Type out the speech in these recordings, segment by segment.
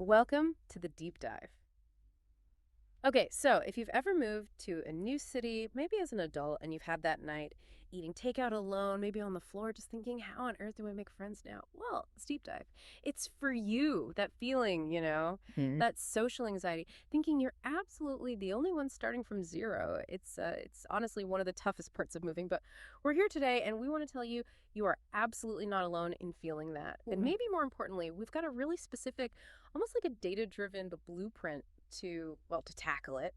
Welcome to the deep dive. Okay, so if you've ever moved to a new city, maybe as an adult, and you've had that night eating takeout alone, maybe on the floor, just thinking, how on earth do I make friends now? Well, it's deep dive. It's for you, that feeling, that social anxiety, thinking you're absolutely the only one starting from zero. It's honestly one of the toughest parts of moving, but we're here today, and we want to tell you you are absolutely not alone in feeling that. And maybe more importantly, we've got a really specific, almost like a data-driven blueprint to tackle it.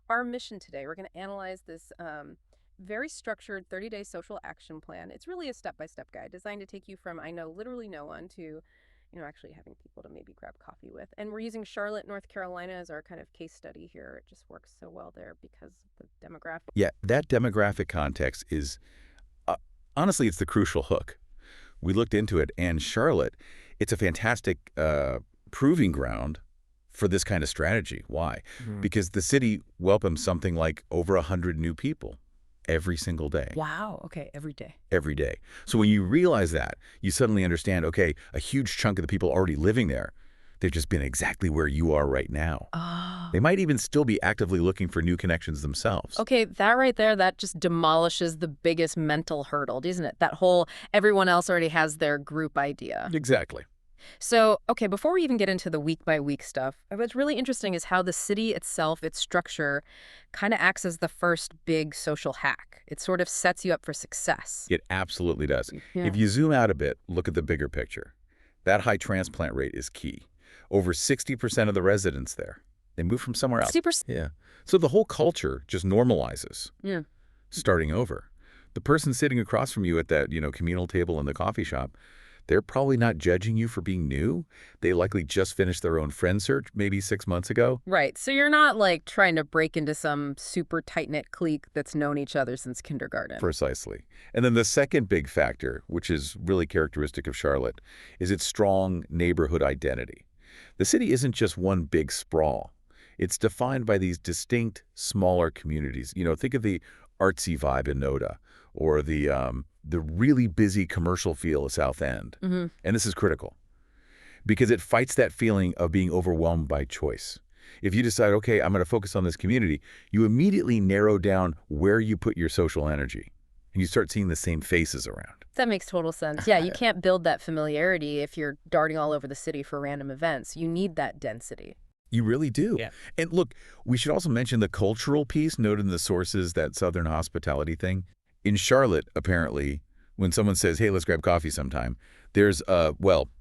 Our mission today, we're going to analyze this very structured 30-day social action plan. It's really a step-by-step guide designed to take you from I know literally no one to, actually having people to maybe grab coffee with. And we're using Charlotte, North Carolina as our kind of case study here. It just works so well there because of the demographic. Yeah, that demographic context is, honestly, it's the crucial hook. We looked into it, and Charlotte, it's a fantastic proving ground for this kind of strategy. Why? Because the city welcomes something like over 100 new people every single day. Wow. Okay. Every day. Every day. So when you realize that, you suddenly understand, okay, a huge chunk of the people already living there, they've just been exactly where you are right now. Oh. They might even still be actively looking for new connections themselves. Okay, that right there, that just demolishes the biggest mental hurdle, doesn't it? That whole everyone else already has their group idea. Exactly. So, okay, before we even get into the week-by-week stuff, what's really interesting is how the city itself, its structure, kind of acts as the first big social hack. It sort of sets you up for success. It absolutely does. Yeah. If you zoom out a bit, look at the bigger picture. That high transplant rate is key. Over 60% of the residents there, they move from somewhere else. 60%? Yeah. So the whole culture just normalizes. Yeah. Starting over. The person sitting across from you at that, communal table in the coffee shop, they're probably not judging you for being new. They likely just finished their own friend search maybe 6 months ago. Right. So you're not like trying to break into some super tight-knit clique that's known each other since kindergarten. Precisely. And then the second big factor, which is really characteristic of Charlotte, is its strong neighborhood identity. The city isn't just one big sprawl. It's defined by these distinct, smaller communities. Think of the artsy vibe in Noda, or the really busy commercial feel of South End. And this is critical because it fights that feeling of being overwhelmed by choice. If you decide, okay, I'm going to focus on this community, you immediately narrow down where you put your social energy, and you start seeing the same faces around. That makes total sense. Yeah, you can't build that familiarity if you're darting all over the city for random events. You need that density. You really do. Yeah. And look, we should also mention the cultural piece noted in the sources, that Southern hospitality thing. In Charlotte, apparently, when someone says, hey, let's grab coffee sometime, there's, a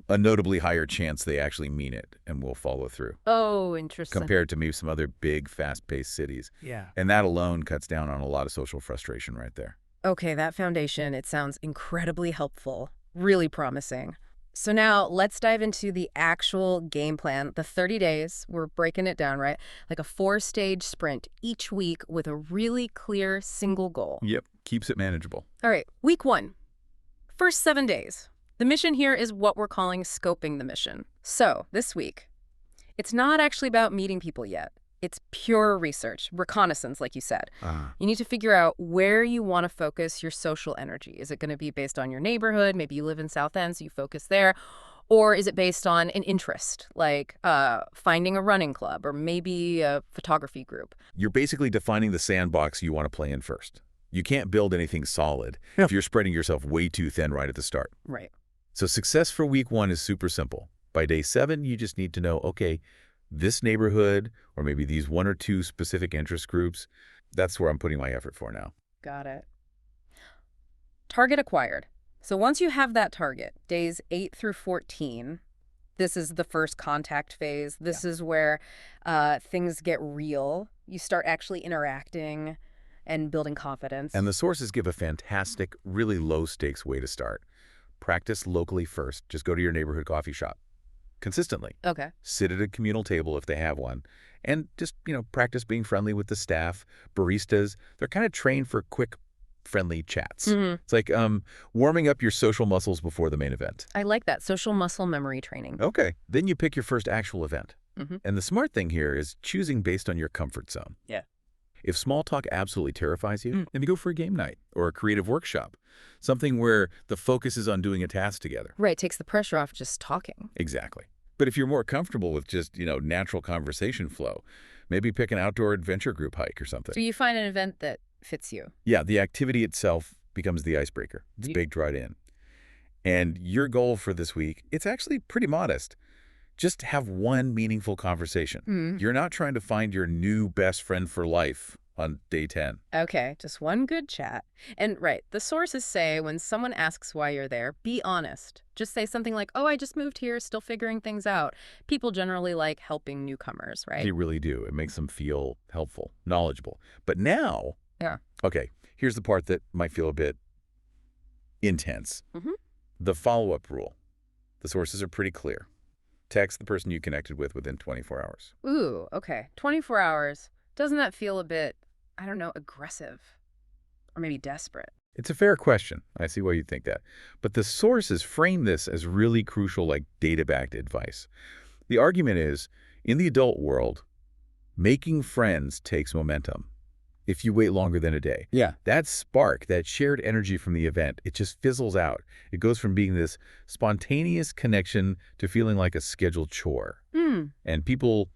notably higher chance they actually mean it and will follow through. Oh, interesting. Compared to maybe some other big, fast-paced cities. Yeah. And that alone cuts down on a lot of social frustration right there. Okay, that foundation, it sounds incredibly helpful, really promising. So now let's dive into the actual game plan. The 30 days, we're breaking it down, right? Like a 4-stage sprint each week with a really clear single goal. Yep, keeps it manageable. All right, week 1, first 7 days. The mission here is what we're calling scoping the mission. So this week, it's not actually about meeting people yet. It's pure research, reconnaissance, like you said. You need to figure out where you want to focus your social energy. Is it going to be based on your neighborhood? Maybe you live in South End, so you focus there. Or is it based on an interest, like finding a running club or maybe a photography group? You're basically defining the sandbox you want to play in first. You can't build anything solid if you're spreading yourself way too thin right at the start. Right. So success for week 1 is super simple. By day 7, you just need to know, okay, this neighborhood, or maybe these 1 or 2 specific interest groups, that's where I'm putting my effort for now. Got it. Target acquired. So once you have that target, days 8 through 14, this is the first contact phase. This is where things get real. You start actually interacting and building confidence. And the sources give a fantastic, really low-stakes way to start. Practice locally first. Just go to your neighborhood coffee shop. Consistently. Okay. Sit at a communal table if they have one. And just, practice being friendly with the staff, baristas. They're kind of trained for quick, friendly chats. It's like warming up your social muscles before the main event. I like that. Social muscle memory training. Okay. Then you pick your first actual event. And the smart thing here is choosing based on your comfort zone. Yeah. If small talk absolutely terrifies you, then you go for a game night or a creative workshop. Something where the focus is on doing a task together. Right. Takes the pressure off just talking. Exactly. But if you're more comfortable with just, natural conversation flow, maybe pick an outdoor adventure group hike or something. So you find an event that fits you. Yeah, the activity itself becomes the icebreaker. It's baked right in. And your goal for this week, it's actually pretty modest. Just have one meaningful conversation. You're not trying to find your new best friend for life on day 10. Okay, just one good chat. And right, the sources say when someone asks why you're there, be honest. Just say something like, oh, I just moved here, still figuring things out. People generally like helping newcomers, right? They really do. It makes them feel helpful, knowledgeable. But now, Yeah. okay, here's the part that might feel a bit intense. The follow-up rule. The sources are pretty clear. Text the person you connected with within 24 hours. Ooh, okay. 24 hours. Doesn't that feel a bit, I don't know, aggressive? Or maybe desperate? It's a fair question. I see why you think that. But the sources frame this as really crucial, like data-backed advice. The argument is, in the adult world, making friends takes momentum. If you wait longer than a day. Yeah. That spark, that shared energy from the event, it just fizzles out. It goes from being this spontaneous connection to feeling like a scheduled chore. And people,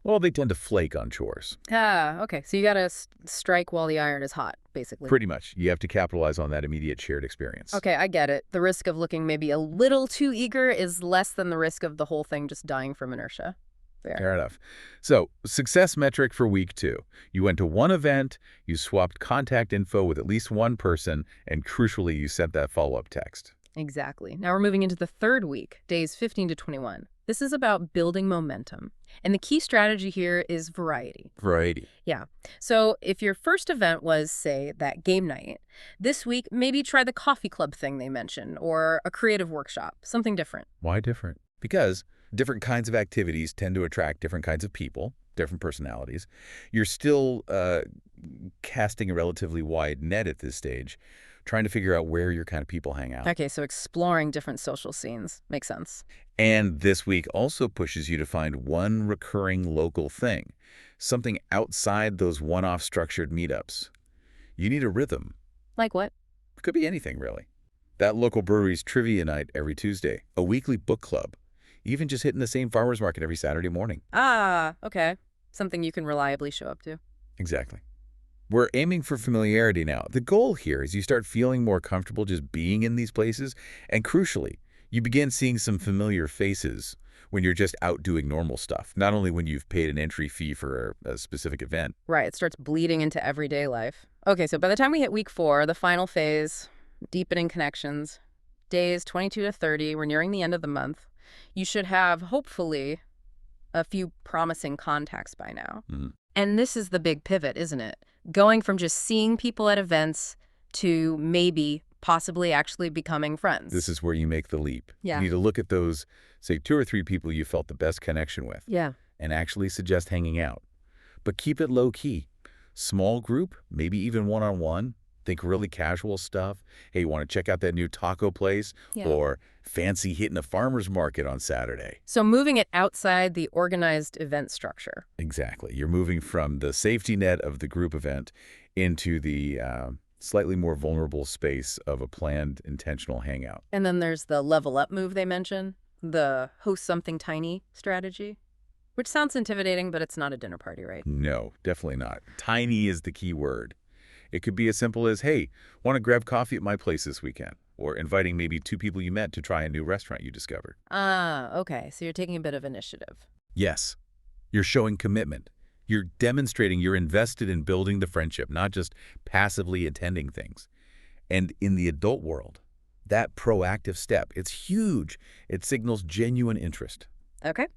well, they tend to flake on chores. Okay. So you got to strike while the iron is hot, basically. Pretty much. You have to capitalize on that immediate shared experience. Okay, I get it. The risk of looking maybe a little too eager is less than the risk of the whole thing just dying from inertia. Fair enough. So, success metric for week 2. You went to one event, you swapped contact info with at least one person, and crucially, you sent that follow-up text. Exactly. Now we're moving into the third week, days 15 to 21. This is about building momentum. And the key strategy here is variety. Variety. Yeah. So if your first event was, say, that game night, this week maybe try the coffee club thing they mentioned, or a creative workshop, something different. Why different? Because different kinds of activities tend to attract different kinds of people, different personalities. You're still casting a relatively wide net at this stage, trying to figure out where your kind of people hang out. Okay, so exploring different social scenes. Makes sense. And this week also pushes you to find one recurring local thing, something outside those one-off structured meetups. You need a rhythm. Like what? It could be anything, really. That local brewery's trivia night every Tuesday, a weekly book club, even just hitting the same farmer's market every Saturday morning. Ah, okay. Something you can reliably show up to. Exactly. We're aiming for familiarity now. The goal here is you start feeling more comfortable just being in these places, and crucially, you begin seeing some familiar faces when you're just out doing normal stuff, not only when you've paid an entry fee for a specific event. Right, it starts bleeding into everyday life. Okay, so by the time we hit week 4, the final phase, deepening connections, days 22 to 30, we're nearing the end of the month. You should have, hopefully, a few promising contacts by now. And this is the big pivot, isn't it? Going from just seeing people at events to maybe, possibly actually becoming friends. This is where you make the leap. Yeah. You need to look at those, say, 2 or 3 people you felt the best connection with. Yeah. And actually suggest hanging out. But keep it low-key. Small group, maybe even one-on-one. Think really casual stuff. Hey, you want to check out that new taco place? Yeah. Or fancy hitting a farmer's market on Saturday. So moving it outside the organized event structure. Exactly. You're moving from the safety net of the group event into the slightly more vulnerable space of a planned, intentional hangout. And then there's the level up move they mention, the host something tiny strategy, which sounds intimidating, but it's not a dinner party, right? No, definitely not. Tiny is the key word. It could be as simple as, hey, want to grab coffee at my place this weekend? Or inviting maybe 2 people you met to try a new restaurant you discovered. Ah, okay. So you're taking a bit of initiative. Yes. You're showing commitment. You're demonstrating you're invested in building the friendship, not just passively attending things. And in the adult world, that proactive step, it's huge. It signals genuine interest. Okay.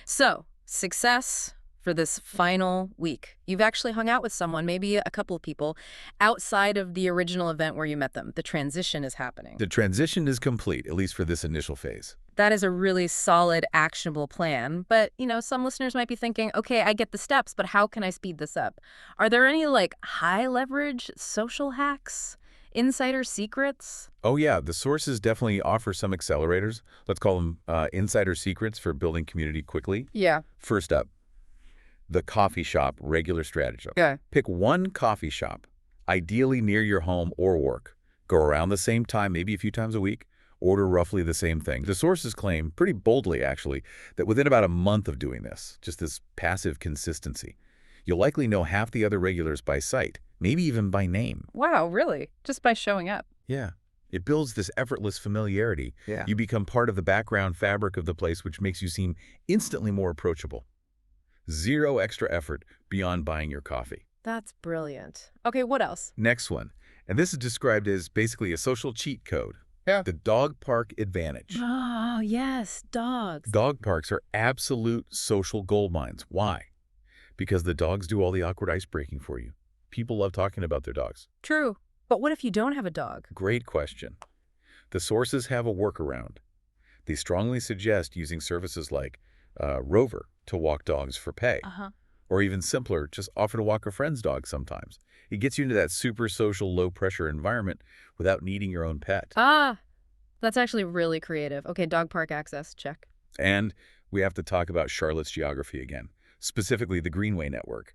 So success for this final week. You've actually hung out with someone, maybe a couple of people, outside of the original event where you met them. The transition is happening. The transition is complete, at least for this initial phase. That is a really solid, actionable plan. But, some listeners might be thinking, okay, I get the steps, but how can I speed this up? Are there any, high leverage social hacks? Insider secrets? Oh, yeah. The sources definitely offer some accelerators. Let's call them insider secrets for building community quickly. Yeah. First up, the coffee shop regular strategy. Okay. Pick one coffee shop, ideally near your home or work. Go around the same time, maybe a few times a week, order roughly the same thing. The sources claim, pretty boldly actually, that within about a month of doing this, just this passive consistency, you'll likely know half the other regulars by sight, maybe even by name. Wow, really? Just by showing up? Yeah. It builds this effortless familiarity. Yeah. You become part of the background fabric of the place, which makes you seem instantly more approachable. Zero extra effort beyond buying your coffee. That's brilliant. Okay, what else? Next one, and this is described as basically a social cheat code. Yeah. The dog park advantage. Oh, yes, dogs. Dog parks are absolute social gold mines. Why? Because the dogs do all the awkward ice breaking for you. People love talking about their dogs. True. But what if you don't have a dog? Great question. The sources have a workaround. They strongly suggest using services like Rover to walk dogs for pay. Uh-huh. Or even simpler, just offer to walk a friend's dog sometimes. It gets you into that super social, low-pressure environment without needing your own pet. Ah, that's actually really creative. Okay, dog park access, check. And we have to talk about Charlotte's geography again, specifically the Greenway network.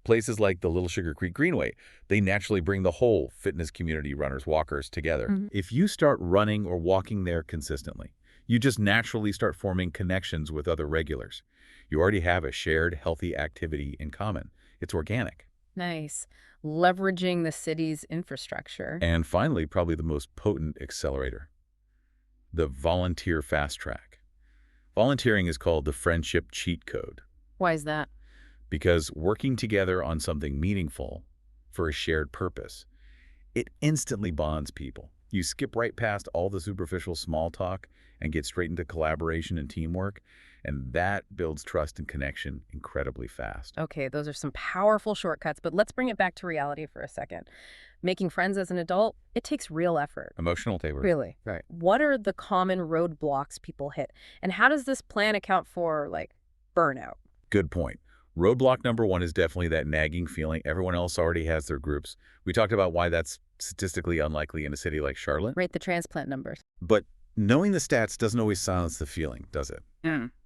Places like the Little Sugar Creek Greenway, they naturally bring the whole fitness community, runners, walkers together. Mhm. If you start running or walking there consistently, you just naturally start forming connections with other regulars. You already have a shared, healthy activity in common. It's organic. Nice. Leveraging the city's infrastructure. And finally, probably the most potent accelerator, the volunteer fast track. Volunteering is called the friendship cheat code Why is that? because working together on something meaningful for a shared purpose, it instantly bonds people. You skip right past all the superficial small talk and get straight into collaboration and teamwork, and that builds trust and connection incredibly fast. Okay, those are some powerful shortcuts, but let's bring it back to reality for a second. Making friends as an adult, it takes real effort. Emotional labor. Really? Right. What are the common roadblocks people hit? And how does this plan account for, like, burnout? Good point. Roadblock number one is definitely that nagging feeling everyone else already has their groups. We talked about why that's statistically unlikely in a city like Charlotte. Rate the transplant numbers. But knowing the stats doesn't always silence the feeling, does it?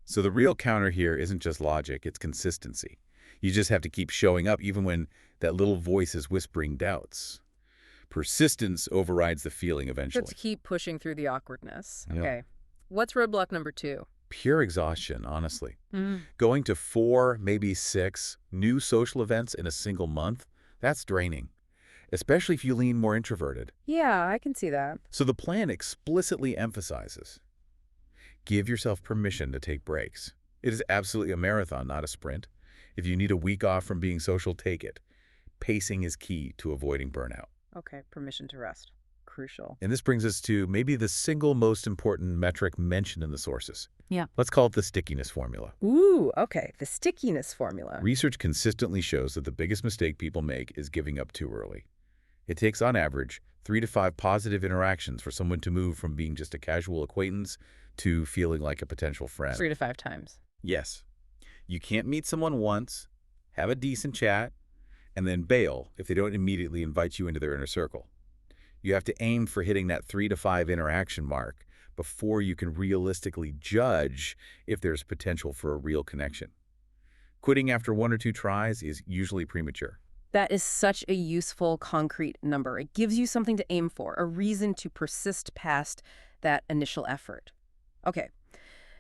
So the real counter here isn't just logic, it's consistency. You just have to keep showing up even when that little voice is whispering doubts. Persistence overrides the feeling eventually. Let's keep pushing through the awkwardness. Yeah. Okay. What's roadblock number 2? Pure exhaustion, honestly. Going to 4, maybe 6 new social events in a single month, that's draining, especially if you lean more introverted. Yeah, I can see that. So the plan explicitly emphasizes, give yourself permission to take breaks. It is absolutely a marathon, not a sprint. If you need a week off from being social, take it. Pacing is key to avoiding burnout. Okay, permission to rest. Crucial. And this brings us to maybe the single most important metric mentioned in the sources. Yeah. Let's call it the stickiness formula. Ooh, okay. The stickiness formula. Research consistently shows that the biggest mistake people make is giving up too early. It takes, on average, 3 to 5 positive interactions for someone to move from being just a casual acquaintance to feeling like a potential friend. 3 to 5 times. Yes. You can't meet someone once, have a decent chat, and then bail if they don't immediately invite you into their inner circle. You have to aim for hitting that 3 to 5 interaction mark before you can realistically judge if there's potential for a real connection. Quitting after 1 or 2 tries is usually premature. That is such a useful, concrete number. It gives you something to aim for, a reason to persist past that initial effort. Okay,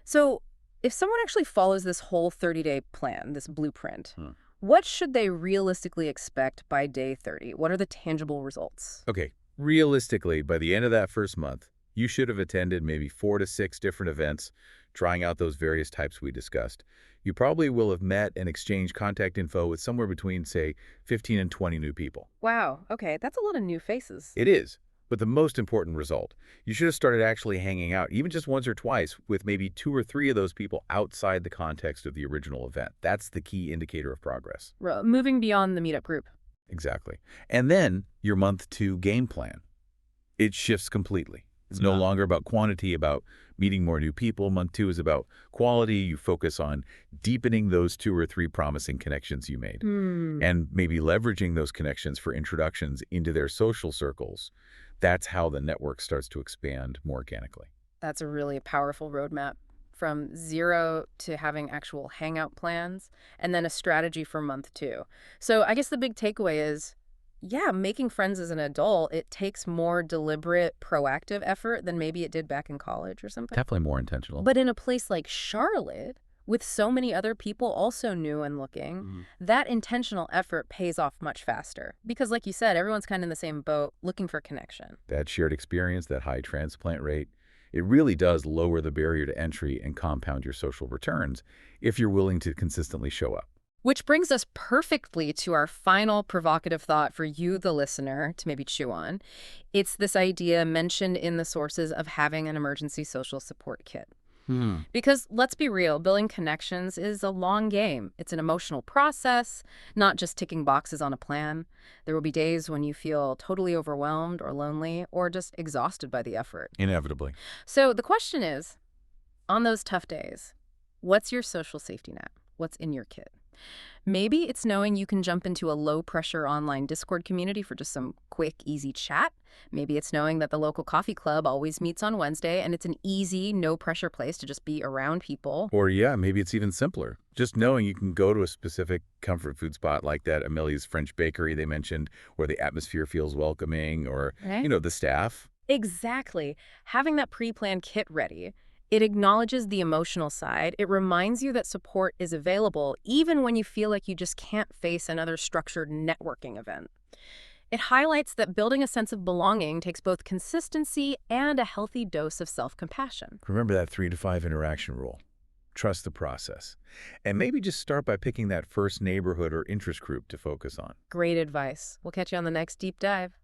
so if someone actually follows this whole 30-day plan, this blueprint, what should they realistically expect by day 30? What are the tangible results? Okay, realistically, by the end of that first month, you should have attended maybe 4 to 6 different events, trying out those various types we discussed. You probably will have met and exchanged contact info with somewhere between, say, 15 and 20 new people. Wow, okay, that's a lot of new faces. It is. But the most important result, you should have started actually hanging out, even just once or twice, with maybe 2 or 3 of those people outside the context of the original event. That's the key indicator of progress. Moving beyond the meetup group. Exactly. And then your month 2 game plan. It shifts completely. It's no longer about quantity, about meeting more new people. Month 2 is about quality. You focus on deepening those 2 or 3 promising connections you made and maybe leveraging those connections for introductions into their social circles. That's how the network starts to expand more organically. That's a really powerful roadmap. From 0 to having actual hangout plans, and then a strategy for month 2. So I guess the big takeaway is Yeah, making friends as an adult, it takes more deliberate, proactive effort than maybe it did back in college or something. Definitely more intentional. But in a place like Charlotte, with so many other people also new and looking, that intentional effort pays off much faster. Because, like you said, everyone's kind of in the same boat looking for connection. That shared experience, that high transplant rate, it really does lower the barrier to entry and compound your social returns if you're willing to consistently show up. Which brings us perfectly to our final provocative thought for you, the listener, to maybe chew on. It's this idea mentioned in the sources of having an emergency social support kit. Because let's be real, building connections is a long game. It's an emotional process, not just ticking boxes on a plan. There will be days when you feel totally overwhelmed or lonely or just exhausted by the effort. Inevitably. So the question is, on those tough days, what's your social safety net? What's in your kit? Maybe it's knowing you can jump into a low-pressure online Discord community for just some quick, easy chat. Maybe it's knowing that the local coffee club always meets on Wednesday and it's an easy, no-pressure place to just be around people. Or yeah, maybe it's even simpler. Just knowing you can go to a specific comfort food spot like that Amelia's French Bakery they mentioned, where the atmosphere feels welcoming, or, Right? the staff. Exactly. Having that pre-planned kit ready, it acknowledges the emotional side. It reminds you that support is available even when you feel like you just can't face another structured networking event. It highlights that building a sense of belonging takes both consistency and a healthy dose of self-compassion. Remember that 3 to 5 interaction rule. Trust the process. And maybe just start by picking that first neighborhood or interest group to focus on. Great advice. We'll catch you on the next deep dive.